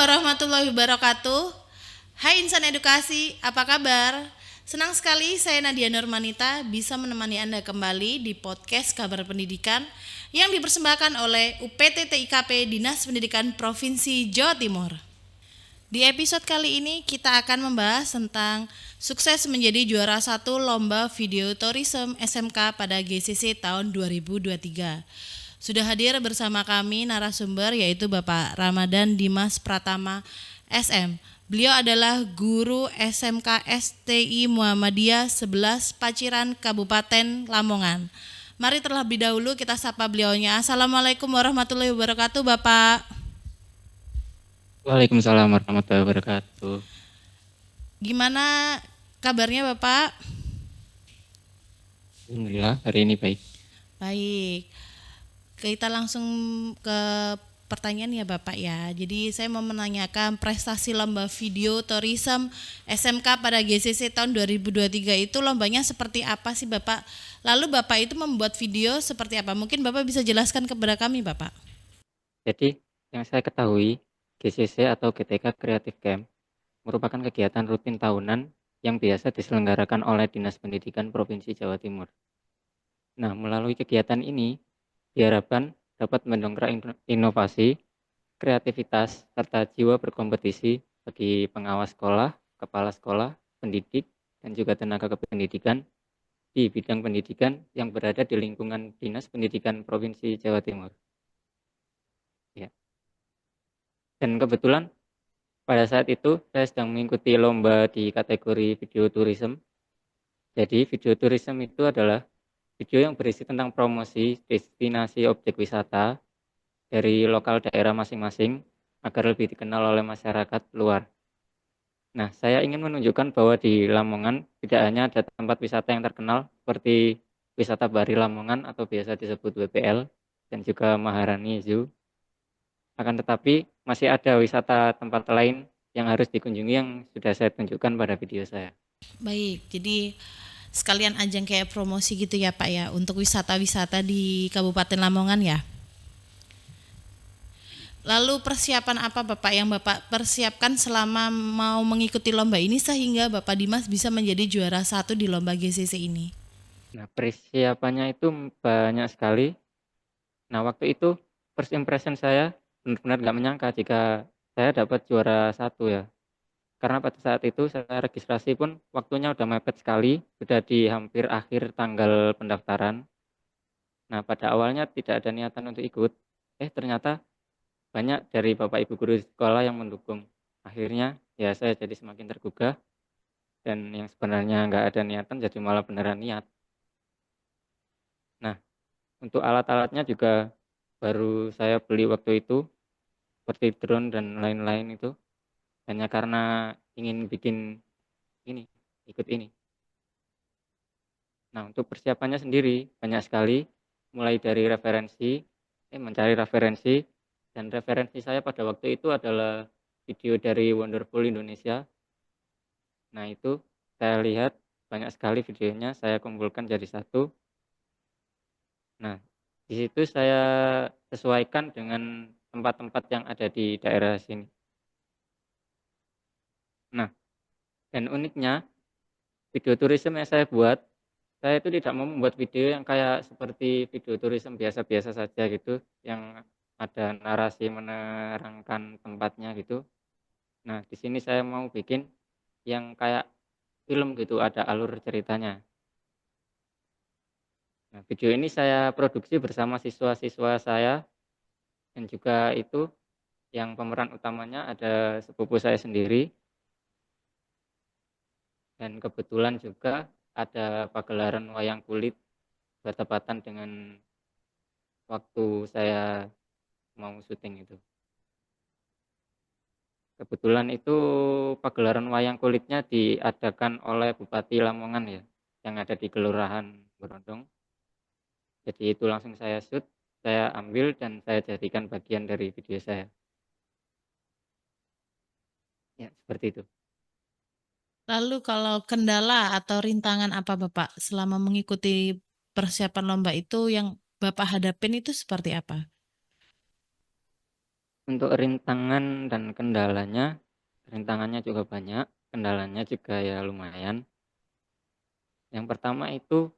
warahmatullahi wabarakatuh. Hai insan edukasi, apa kabar? Senang sekali saya Nadia Nurmanita bisa menemani Anda kembali di podcast Kabar Pendidikan yang dipersembahkan oleh UPT TIKP Dinas Pendidikan Provinsi Jawa Timur. Di episode kali ini kita akan membahas tentang sukses menjadi juara 1 Lomba Video Tourism SMK pada GCC tahun 2023. Sudah hadir bersama kami narasumber yaitu Bapak Ramadan Dimas Pratama SM. Beliau adalah guru SMK STI Muhammadiyah 11 Paciran Kabupaten Lamongan. Mari terlebih dahulu kita sapa beliaunya. Assalamualaikum warahmatullahi wabarakatuh Bapak. Waalaikumsalam warahmatullahi wabarakatuh. Gimana kabarnya Bapak? Alhamdulillah hari ini baik. Baik. Kita langsung ke pertanyaan ya Bapak ya. Jadi saya mau menanyakan prestasi lomba video tourism SMK pada GCC tahun 2023 itu lombanya seperti apa sih Bapak? Lalu Bapak itu membuat video seperti apa? Mungkin Bapak bisa jelaskan kepada kami Bapak. Jadi yang saya ketahui GCC atau GTK Creative Camp merupakan kegiatan rutin tahunan yang biasa diselenggarakan oleh Dinas Pendidikan Provinsi Jawa Timur. Nah, melalui kegiatan ini diharapkan dapat mendongkrak inovasi, kreativitas, serta jiwa berkompetisi bagi pengawas sekolah, kepala sekolah, pendidik, dan juga tenaga kependidikan di bidang pendidikan yang berada di lingkungan Dinas Pendidikan Provinsi Jawa Timur. Ya. Dan kebetulan pada saat itu saya sedang mengikuti lomba di kategori video tourism. Jadi video tourism itu adalah video yang berisi tentang promosi destinasi objek wisata dari lokal daerah masing-masing agar lebih dikenal oleh masyarakat luar. Nah, saya ingin menunjukkan bahwa di Lamongan tidak hanya ada tempat wisata yang terkenal seperti wisata Bahari Lamongan atau biasa disebut WPL dan juga Maharani Zoo. Akan tetapi masih ada wisata tempat lain yang harus dikunjungi yang sudah saya tunjukkan pada video saya. Baik, jadi sekalian ajang kayak promosi gitu ya Pak ya untuk wisata-wisata di Kabupaten Lamongan ya. Lalu persiapan apa Bapak yang Bapak persiapkan selama mau mengikuti lomba ini sehingga Bapak Dimas bisa menjadi juara 1 di lomba GCC ini? Nah, persiapannya itu banyak sekali. Nah, waktu itu first impression saya benar-benar nggak menyangka jika saya dapat juara 1 ya. Karena pada saat itu saya registrasi pun waktunya udah mepet sekali, sudah di hampir akhir tanggal pendaftaran. Nah, pada awalnya tidak ada niatan untuk ikut. Ternyata banyak dari Bapak Ibu guru di sekolah yang mendukung. Akhirnya ya saya jadi semakin tergugah dan yang sebenarnya nggak ada niatan jadi malah beneran niat. Nah, untuk alat-alatnya juga baru saya beli waktu itu seperti drone dan lain-lain itu hanya karena ingin bikin ini, ikut ini. Nah, untuk persiapannya sendiri banyak sekali, mulai dari mencari referensi, dan referensi saya pada waktu itu adalah video dari Wonderful Indonesia. Nah, itu saya lihat banyak sekali videonya, saya kumpulkan jadi satu. Nah, di situ saya sesuaikan dengan tempat-tempat yang ada di daerah sini. Nah, dan uniknya video tourism yang saya buat, saya itu tidak mau membuat video yang kayak seperti video tourism biasa-biasa saja gitu, yang ada narasi menerangkan tempatnya gitu. Nah, di sini saya mau bikin yang kayak film gitu, ada alur ceritanya. Nah, video ini saya produksi bersama siswa-siswa saya dan juga itu yang pemeran utamanya ada sepupu saya sendiri dan kebetulan juga ada pagelaran wayang kulit bertepatan dengan waktu saya mau syuting itu. Kebetulan itu pagelaran wayang kulitnya diadakan oleh Bupati Lamongan ya, yang ada di Kelurahan Berondong. Jadi itu langsung saya shoot, saya ambil dan saya jadikan bagian dari video saya. Ya, seperti itu. Lalu kalau kendala atau rintangan apa Bapak selama mengikuti persiapan lomba itu yang Bapak hadapin itu seperti apa? Untuk rintangan dan kendalanya, rintangannya juga banyak, kendalanya juga ya lumayan. Yang pertama itu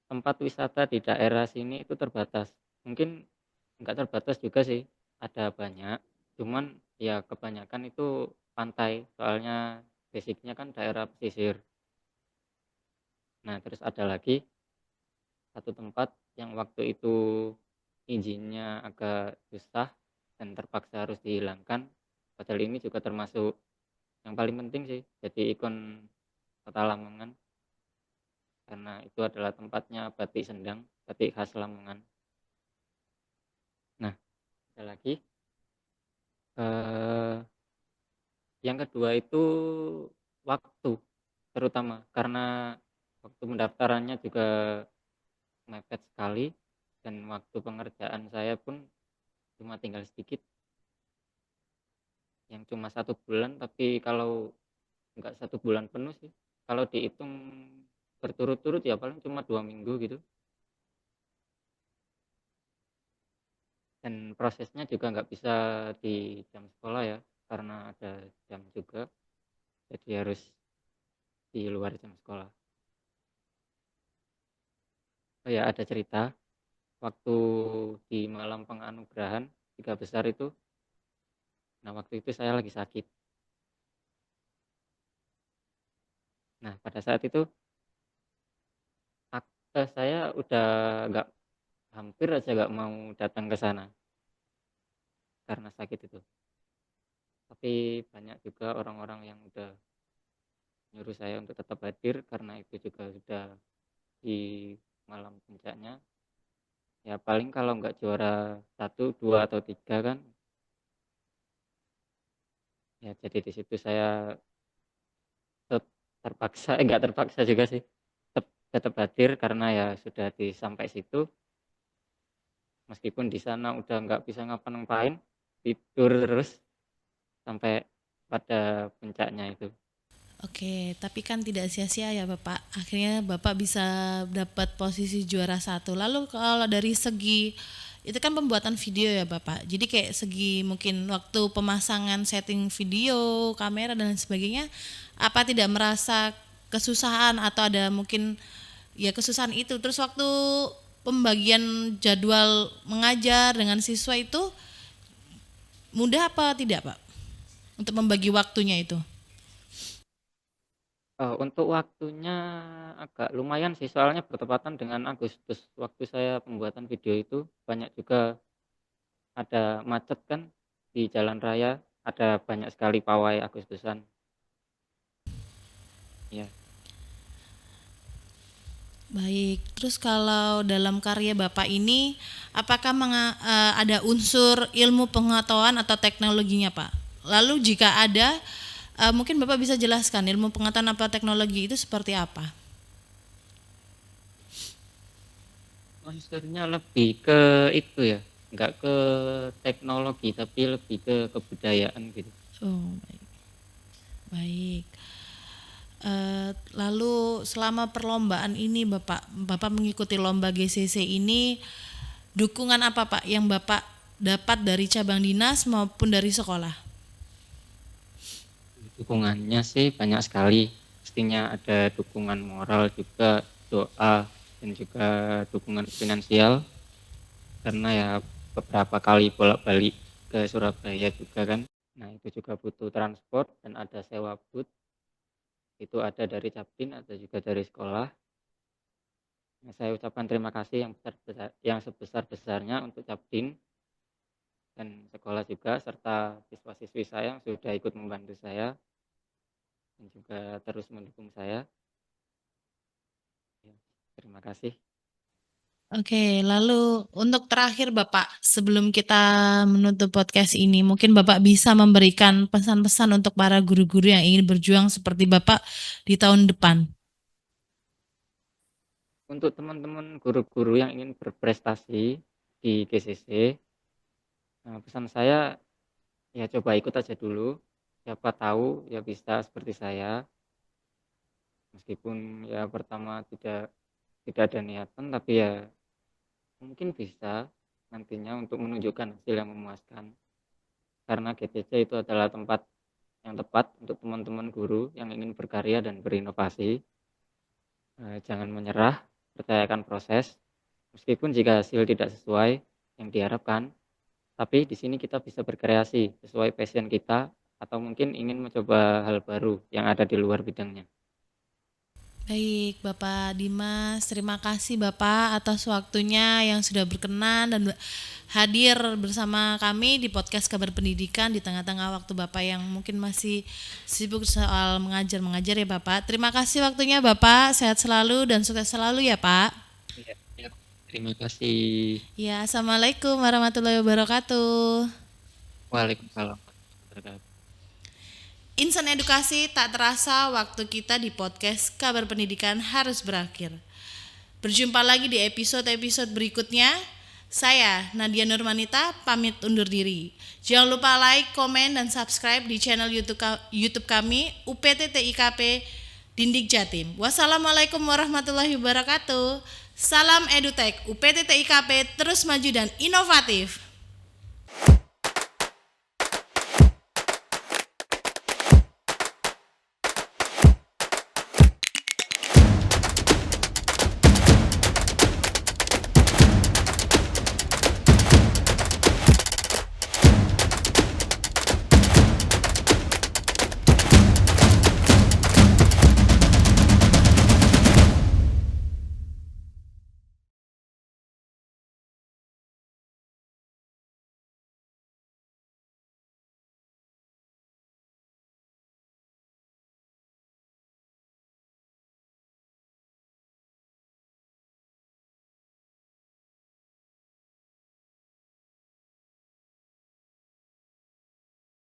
tempat wisata di daerah sini itu terbatas. Mungkin enggak terbatas juga sih, ada banyak, cuman ya kebanyakan itu pantai, soalnya basicnya kan daerah pesisir. Nah, terus ada lagi satu tempat yang waktu itu izinnya agak susah dan terpaksa harus dihilangkan, padahal ini juga termasuk yang paling penting sih, jadi ikon Kota Lamongan, karena itu adalah tempatnya batik Sendang, batik khas Lamongan. Nah, ada lagi, eee, yang kedua itu waktu, terutama karena waktu pendaftarannya juga mepet sekali dan waktu pengerjaan saya pun cuma tinggal sedikit, yang cuma 1 bulan, tapi kalau nggak 1 bulan penuh sih, kalau dihitung berturut-turut ya paling cuma 2 minggu gitu. Dan prosesnya juga nggak bisa di jam sekolah ya, karena ada jam juga, jadi harus di luar jam sekolah. Oh ya, ada cerita, waktu di malam penganugerahan 3 besar itu, nah waktu itu saya lagi sakit. Nah, pada saat itu saya udah nggak hampir aja nggak mau datang ke sana karena sakit itu. Tapi banyak juga orang-orang yang udah nyuruh saya untuk tetap hadir karena itu juga sudah di malam puncaknya. Ya paling kalau nggak juara 1, 2, atau 3 kan, ya jadi di situ saya terpaksa, nggak terpaksa juga sih, tetap tetap hadir karena ya sudah sampai situ, meskipun di sana udah nggak bisa ngapa-ngapain, tidur terus sampai pada puncaknya itu. Oke, tapi kan tidak sia-sia ya Bapak. Akhirnya Bapak bisa dapat posisi juara satu. Lalu kalau dari segi itu kan pembuatan video ya Bapak. Jadi kayak segi mungkin waktu pemasangan setting video, kamera dan lain sebagainya, apa tidak merasa kesusahan atau ada mungkin ya kesusahan itu. Terus waktu pembagian jadwal mengajar dengan siswa itu mudah apa tidak Pak? Untuk membagi waktunya itu. Untuk waktunya agak lumayan sih, soalnya bertepatan dengan Agustus. Waktu saya pembuatan video itu banyak juga ada macet kan di jalan raya, ada banyak sekali pawai Agustusan. Ya, Baik, terus kalau dalam karya Bapak ini, apakah ada unsur ilmu pengetahuan atau teknologinya, Pak? Lalu jika ada, mungkin Bapak bisa jelaskan ilmu pengetahuan atau teknologi itu seperti apa? unsurnya lebih ke itu ya, nggak ke teknologi tapi lebih ke kebudayaan gitu. Oh, baik. Baik. Lalu selama perlombaan ini Bapak mengikuti lomba GCC ini, dukungan apa Pak yang Bapak dapat dari cabang dinas maupun dari sekolah? Dukungannya sih banyak sekali, pastinya ada dukungan moral juga, doa, dan juga dukungan finansial, karena ya beberapa kali bolak-balik ke Surabaya juga kan. Nah, itu juga butuh transport dan ada sewa booth, itu ada dari Capdin, ada juga dari sekolah. Nah, saya ucapkan terima kasih yang sebesar-besarnya untuk Capdin dan sekolah juga, serta siswa-siswi saya yang sudah ikut membantu saya dan juga terus mendukung saya. Ya, terima kasih. Oke, lalu untuk terakhir Bapak, sebelum kita menutup podcast ini, mungkin Bapak bisa memberikan pesan-pesan untuk para guru-guru yang ingin berjuang seperti Bapak di tahun depan. Untuk teman-teman guru-guru yang ingin berprestasi di GCC, pesan saya ya coba ikut aja dulu. Siapa tahu ya bisa seperti saya. Meskipun ya pertama tidak ada niatan, tapi ya mungkin bisa nantinya untuk menunjukkan hasil yang memuaskan. karena GTC itu adalah tempat yang tepat untuk teman-teman guru yang ingin berkarya dan berinovasi. Jangan menyerah, percayakan proses, meskipun jika hasil tidak sesuai yang diharapkan, tapi di sini kita bisa berkreasi sesuai passion kita atau mungkin ingin mencoba hal baru yang ada di luar bidangnya. Baik, Bapak Dimas, terima kasih Bapak atas waktunya yang sudah berkenan dan hadir bersama kami di podcast Kabar Pendidikan di tengah-tengah waktu Bapak yang mungkin masih sibuk soal mengajar ya Bapak. Terima kasih waktunya Bapak, sehat selalu dan sukses selalu ya Pak. Ya, terima kasih. Ya, Assalamualaikum warahmatullahi wabarakatuh. Waalaikumsalam warahmatullahi wabarakatuh. Insan edukasi, tak terasa waktu kita di podcast Kabar Pendidikan harus berakhir. Berjumpa lagi di episode-episode berikutnya. Saya, Nadia Nurmanita, pamit undur diri. Jangan lupa like, komen, dan subscribe di channel YouTube kami, UPTTIKP Dindik Jatim. Wassalamualaikum warahmatullahi wabarakatuh. Salam EduTech, UPTTIKP terus maju dan inovatif.